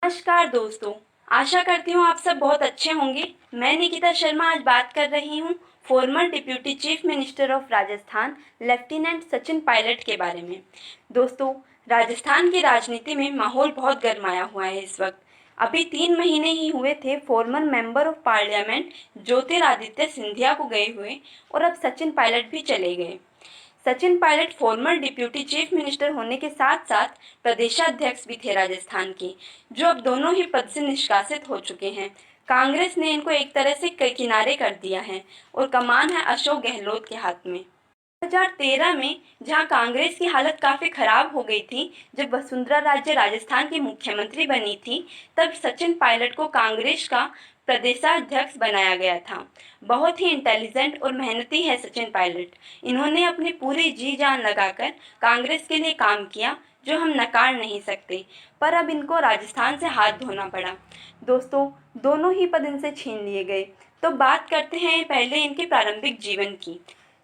नमस्कार दोस्तों। आशा करती हूँ आप सब बहुत अच्छे होंगे। मैं निकिता शर्मा आज बात कर रही हूँ farmer deputy chief minister of Rajasthan lieutenant Sachin Pilot के बारे में। दोस्तों, राजस्थान की राजनीति में माहौल बहुत गर्माया हुआ है इस वक्त। अभी 3 महीने ही हुए थे farmer member of parliament Jyotiraditya Scindia को गए हुए और अब सचिन पायलट भी चले गए। Sachin Pilot farmer deputy chief minister होने के साथ साथ प्रदेशाध्यक्ष भी थे राजस्थान के, जो अब दोनों ही पद से निष्कासित हो चुके हैं। कांग्रेस ने इनको एक तरह से किनारे कर दिया है और कमान है अशोक गहलोत के हाथ में। 2013 में जहां कांग्रेस की हालत काफी खराब हो गई थी, जब वसुंधरा राजे राजस्थान की मुख्यमंत्री बनी थी, तब सचिन पायलट को कांग्रेस का प्रदेशाध्यक्ष बनाया गया था। बहुत ही इंटेलिजेंट और मेहनती है सचिन पायलट। इन्होंने अपनी पूरी जी जान लगाकर कांग्रेस के लिए काम किया, जो हम नकार नहीं सकते। पर अब इनको राजस्थान से हाथ धोना पड़ा। दोस्तों, दोनों ही पद इनसे छीन लिए गए। तो बात करते हैं पहले इनके प्रारंभिक जीवन की।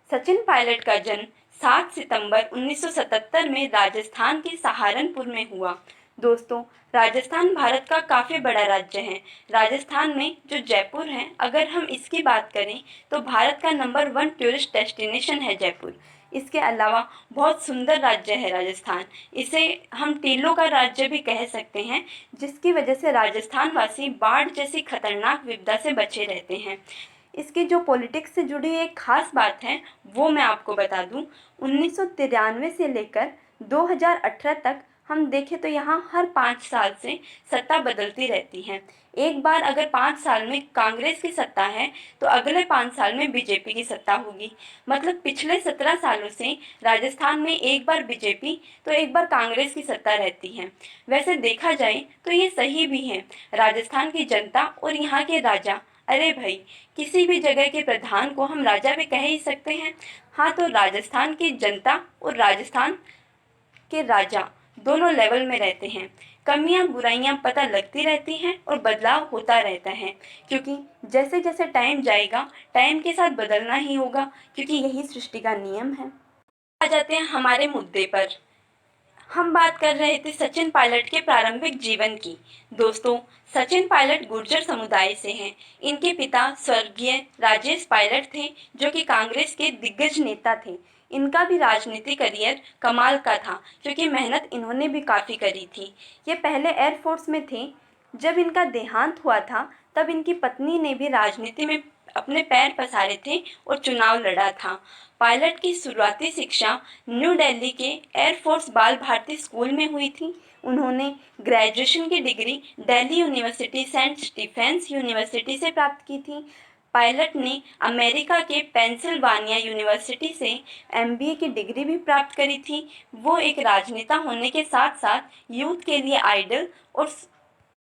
सचिन पायलट का जन्म 7 सितंबर 1977 में राजस्थान के सहारनपुर में हुआ। दोस्तों, राजस्थान भारत का काफ़ी बड़ा राज्य है। राजस्थान में जो जयपुर है, अगर हम इसकी बात करें तो भारत का नंबर 1 टूरिस्ट डेस्टिनेशन है जयपुर। इसके अलावा बहुत सुंदर राज्य है राजस्थान। इसे हम टीलों का राज्य भी कह सकते हैं, जिसकी वजह से राजस्थान वासी बाढ़ जैसी खतरनाक विपदा से बचे रहते हैं। इसकी जो पॉलिटिक्स से जुड़ी एक खास बात है, वो मैं आपको बता दूं। 1993 से लेकर 2018 तक हम देखें तो यहाँ हर 5 साल से सत्ता बदलती रहती है। एक बार अगर 5 साल में कांग्रेस की सत्ता है, तो अगले 5 साल में बीजेपी की सत्ता होगी। मतलब पिछले 17 सालों से राजस्थान में एक बार बीजेपी तो एक बार कांग्रेस की सत्ता रहती है। वैसे देखा जाए तो ये सही भी है। राजस्थान की जनता और यहाँ के राजा, अरे भाई, किसी भी जगह के प्रधान को हम राजा भी कह ही सकते हैं। हाँ, तो राजस्थान की जनता और राजस्थान के राजा दोनों लेवल में रहते हैं। कमियां बुराइयां पता लगती रहती हैं और बदलाव होता रहता है, क्योंकि जैसे जैसे टाइम जाएगा, टाइम के साथ बदलना ही होगा, क्योंकि यही सृष्टि का नियम है। आ जाते हैं हमारे मुद्दे पर। हम बात कर रहे थे सचिन पायलट के प्रारंभिक जीवन की। दोस्तों, सचिन पायलट गुर्जर समुदाय से हैं। इनके पिता स्वर्गीय राजेश पायलट थे, जो कि कांग्रेस के दिग्गज नेता थे। इनका भी राजनीतिक करियर कमाल का था, क्योंकि मेहनत इन्होंने भी काफ़ी करी थी। ये पहले एयरफोर्स में थे। जब इनका देहांत हुआ था, तब इनकी पत्नी ने भी राजनीति में अपने पैर पसारे थे और चुनाव लड़ा था। पायलट की शुरुआती शिक्षा न्यू दिल्ली के एयरफोर्स बाल भारती स्कूल में हुई थी। उन्होंने ग्रेजुएशन की degree Delhi university Saint Stephen's university से प्राप्त की थी। पायलट ने अमेरिका के पेंसिल्वानिया यूनिवर्सिटी से एमबीए की डिग्री भी प्राप्त करी थी। वो एक राजनेता होने के साथ साथ यूथ के लिए आइडल और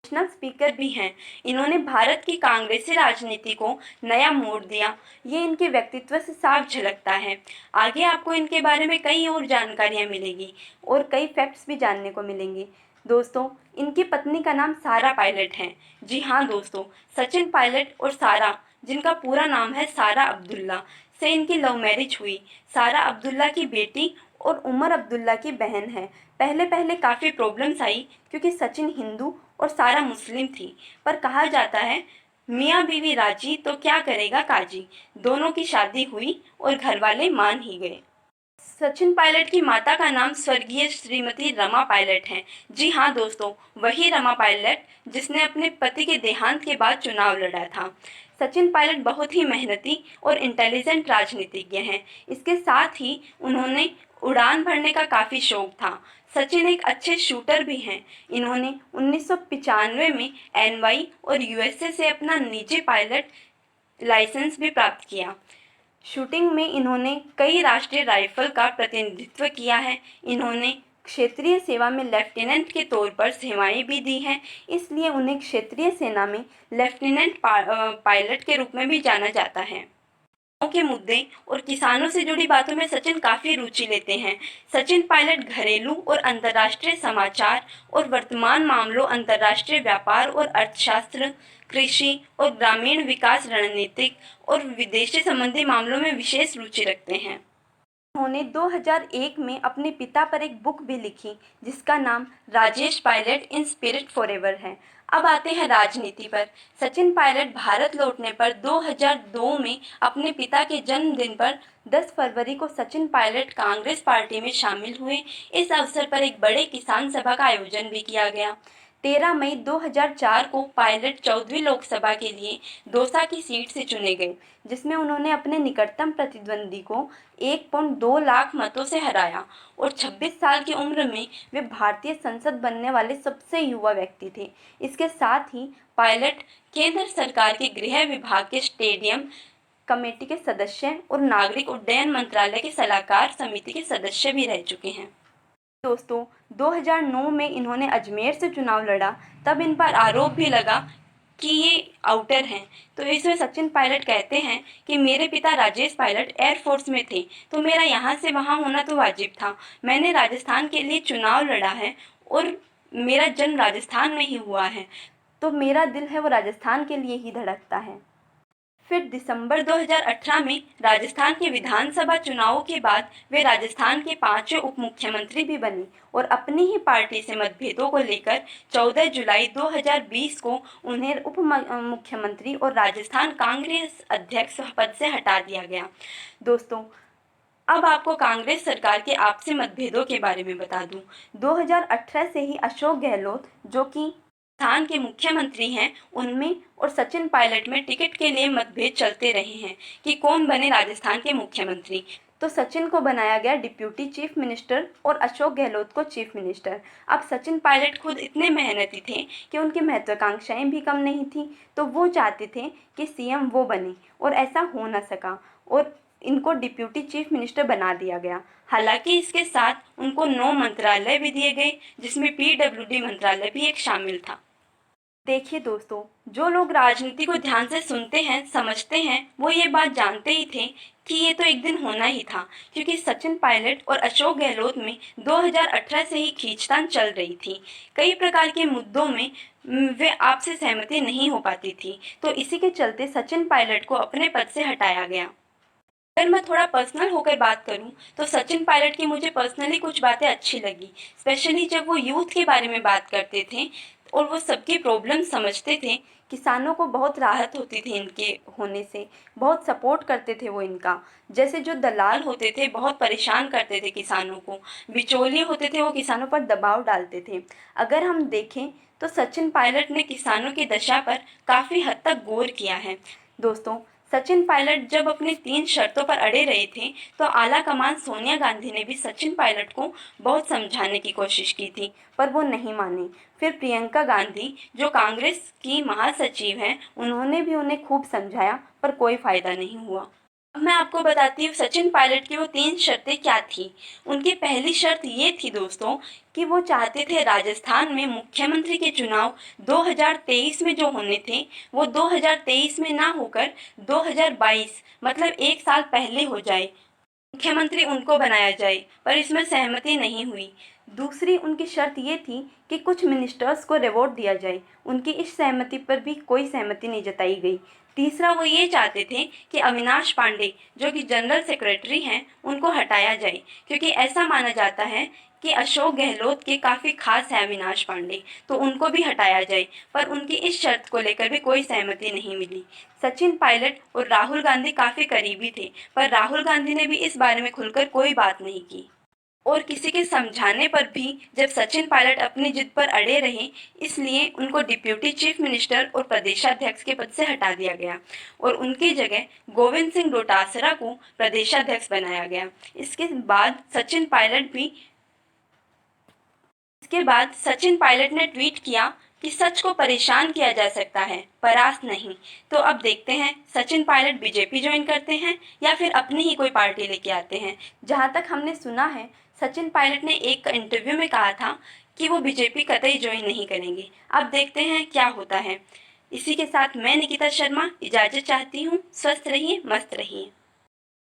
नेशनल स्पीकर भी हैं। इन्होंने भारत की कांग्रेसी राजनीति को नया मोड़ दिया। ये इनके व्यक्तित्व से साफ झलकता है। आगे आपको इनके बारे में कई और जानकारियाँ मिलेगी और कई फैक्ट्स भी जानने को मिलेंगे। दोस्तों, इनकी पत्नी का नाम सारा पायलट है। जी हाँ दोस्तों, सचिन पायलट और सारा, जिनका पूरा नाम है सारा अब्दुल्ला, से इनकी लव मैरिज हुई। सारा अब्दुल्ला की बेटी और उमर अब्दुल्ला की बहन है। पहले पहले काफ़ी प्रॉब्लम्स आई, क्योंकि सचिन हिंदू और सारा मुस्लिम थी। पर कहा जाता है, मियाँ बीवी राजी तो क्या करेगा काजी। दोनों की शादी हुई और घर वाले मान ही गए। सचिन पायलट की माता का नाम स्वर्गीय श्रीमती रमा पायलट है। जी हाँ दोस्तों, वही रमा पायलट जिसने अपने पति के देहांत के बाद चुनाव लड़ा था। सचिन पायलट बहुत ही मेहनती और इंटेलिजेंट राजनीतिज्ञ हैं। इसके साथ ही उन्होंने उड़ान भरने का काफ़ी शौक था। सचिन एक अच्छे शूटर भी हैं। इन्होंने 1995 में एनवाई और यूएसए से अपना निजी पायलट लाइसेंस भी प्राप्त किया। शूटिंग में इन्होंने कई राष्ट्रीय राइफल का प्रतिनिधित्व किया है। इन्होंने क्षेत्रीय सेवा में लेफ्टिनेंट के तौर पर सेवाएं भी दी हैं, इसलिए उन्हें क्षेत्रीय सेना में लेफ्टिनेंट पायलट के रूप में भी जाना जाता है। के मुद्दे और किसानों से जुड़ी बातों में सचिन काफी रुचि लेते हैं। सचिन पायलट घरेलू और अंतर्राष्ट्रीय समाचार और वर्तमान मामलों, अंतर्राष्ट्रीय व्यापार और अर्थशास्त्र, कृषि और ग्रामीण विकास, रणनीतिक और विदेशी संबंधी मामलों में विशेष रुचि रखते हैं। उन्होंने 2001 में अपने पिता पर एक बुक भी लिखी जिसका नाम Rajesh Pilot in spirit forever है। अब आते हैं राजनीति पर। सचिन पायलट भारत लौटने पर 2002 में अपने पिता के जन्मदिन पर 10 फरवरी को सचिन पायलट कांग्रेस पार्टी में शामिल हुए। इस अवसर पर एक बड़े किसान सभा का आयोजन भी किया गया। 13 मई 2004 को पायलट 14वीं लोकसभा के लिए दौसा की सीट से चुने गए, जिसमें उन्होंने अपने निकटतम प्रतिद्वंदी को 1.2 लाख मतों से हराया और 26 साल की उम्र में वे भारतीय संसद बनने वाले सबसे युवा व्यक्ति थे। इसके साथ ही पायलट केंद्र सरकार के गृह विभाग के स्टेडियम कमेटी के सदस्य और नागरिक उड्डयन मंत्रालय के सलाहकार समिति के सदस्य भी रह चुके हैं। दोस्तों, 2009 में इन्होंने अजमेर से चुनाव लड़ा, तब इन पर आरोप भी लगा कि ये आउटर हैं। तो इसमें सचिन पायलट कहते हैं कि मेरे पिता राजेश पायलट एयरफोर्स में थे, तो मेरा यहाँ से वहाँ होना तो वाजिब था। मैंने राजस्थान के लिए चुनाव लड़ा है और मेरा जन्म राजस्थान में ही हुआ है, तो मेरा दिल है वो राजस्थान के लिए ही धड़कता है। फिर दिसंबर 2018 में राजस्थान के विधानसभा चुनावों के बाद वे राजस्थान के 5वें उप मुख्यमंत्री भी बने और अपनी ही पार्टी से मतभेदों को लेकर 14 जुलाई 2020 को उन्हें उप मुख्यमंत्री और राजस्थान कांग्रेस अध्यक्ष पद से हटा दिया गया। दोस्तों, अब आपको कांग्रेस सरकार के आपसी मतभेदों के बारे में बता दूं। 2018 से ही अशोक गहलोत, जो कि राजस्थान के मुख्यमंत्री हैं, उनमें और सचिन पायलट में टिकट के लिए मतभेद चलते रहे हैं कि कौन बने राजस्थान के मुख्यमंत्री। तो सचिन को बनाया गया डिप्यूटी चीफ मिनिस्टर और अशोक गहलोत को चीफ मिनिस्टर। अब सचिन पायलट खुद इतने मेहनती थे कि उनकी महत्वाकांक्षाएं भी कम नहीं थी, तो वो चाहते थे कि सीएम वो बने और ऐसा हो न सका और इनको डिप्यूटी चीफ मिनिस्टर बना दिया गया। हालांकि इसके साथ उनको 9 मंत्रालय भी दिए गए, जिसमें पीडब्ल्यूडी मंत्रालय भी एक शामिल था। देखिए दोस्तों, जो लोग राजनीति को ध्यान से सुनते हैं, समझते हैं, वो ये बात जानते ही थे कि ये तो एक दिन होना ही था, क्योंकि सचिन पायलट और अशोक गहलोत में 2018 से ही खींचतान चल रही थी। कई प्रकार के मुद्दों में वे आपसे सहमति नहीं हो पाती थी, तो इसी के चलते सचिन पायलट को अपने पद से हटाया गया। अगर मैं थोड़ा पर्सनल होकर बात करूं, तो सचिन पायलट की मुझे पर्सनली कुछ बातें अच्छी लगी, स्पेशली जब वो यूथ के बारे में बात करते थे और वो सबकी प्रॉब्लम समझते थे। किसानों को बहुत राहत होती थी इनके होने से, बहुत सपोर्ट करते थे वो इनका। जैसे जो दलाल होते थे बहुत परेशान करते थे किसानों को, बिचौलिए होते थे वो किसानों पर दबाव डालते थे। अगर हम देखें तो सचिन पायलट ने किसानों की दशा पर काफ़ी हद तक गौर किया है। दोस्तों, सचिन पायलट जब अपनी 3 शर्तों पर अड़े रहे थे, तो आला कमान सोनिया गांधी ने भी सचिन पायलट को बहुत समझाने की कोशिश की थी, पर वो नहीं माने। फिर प्रियंका गांधी, जो कांग्रेस की महासचिव हैं, उन्होंने भी उन्हें खूब समझाया, पर कोई फायदा नहीं हुआ। अब मैं आपको बताती हूँ सचिन पायलट की वो 3 शर्तें क्या थी। उनकी पहली शर्त ये थी दोस्तों कि वो चाहते थे राजस्थान में मुख्यमंत्री के चुनाव 2023 में जो होने थे, वो 2023 में ना होकर 2022 मतलब 1 साल पहले हो जाए, मुख्यमंत्री उनको बनाया जाए, पर इसमें सहमति नहीं हुई। दूसरी उनकी शर्त ये थी कि कुछ मिनिस्टर्स को रिवॉर्ड दिया जाए, उनकी इस सहमति पर भी कोई सहमति नहीं जताई गई। तीसरा वो ये चाहते थे कि अविनाश पांडे, जो कि जनरल सेक्रेटरी हैं, उनको हटाया जाए, क्योंकि ऐसा माना जाता है कि अशोक गहलोत के काफ़ी खास है अविनाश पांडे, तो उनको भी हटाया जाए, पर उनकी इस शर्त को लेकर भी कोई सहमति नहीं मिली। सचिन पायलट और राहुल गांधी काफ़ी करीबी थे, पर राहुल गांधी ने भी इस बारे में खुलकर कोई बात नहीं की और किसी के समझाने पर भी जब सचिन पायलट अपनी जिद पर अड़े रहे, इसलिए उनको डिप्यूटी चीफ मिनिस्टर और प्रदेशाध्यक्ष के पद से हटा दिया गया और उनकी जगह गोविंद सिंह डोटासरा को प्रदेशाध्यक्ष बनाया गया। इसके बाद सचिन पायलट ने ट्वीट किया कि सच को परेशान किया जा सकता है, परास्त नहीं। तो अब देखते हैं सचिन पायलट बीजेपी ज्वाइन करते हैं या फिर अपनी ही कोई पार्टी लेके आते हैं। जहाँ तक हमने सुना है, सचिन पायलट ने एक इंटरव्यू में कहा था कि वो बीजेपी कतई ज्वाइन नहीं करेंगे। अब देखते हैं क्या होता है। इसी के साथ मैं निकिता शर्मा इजाज़त चाहती हूँ। स्वस्थ रहिए, मस्त रहिए।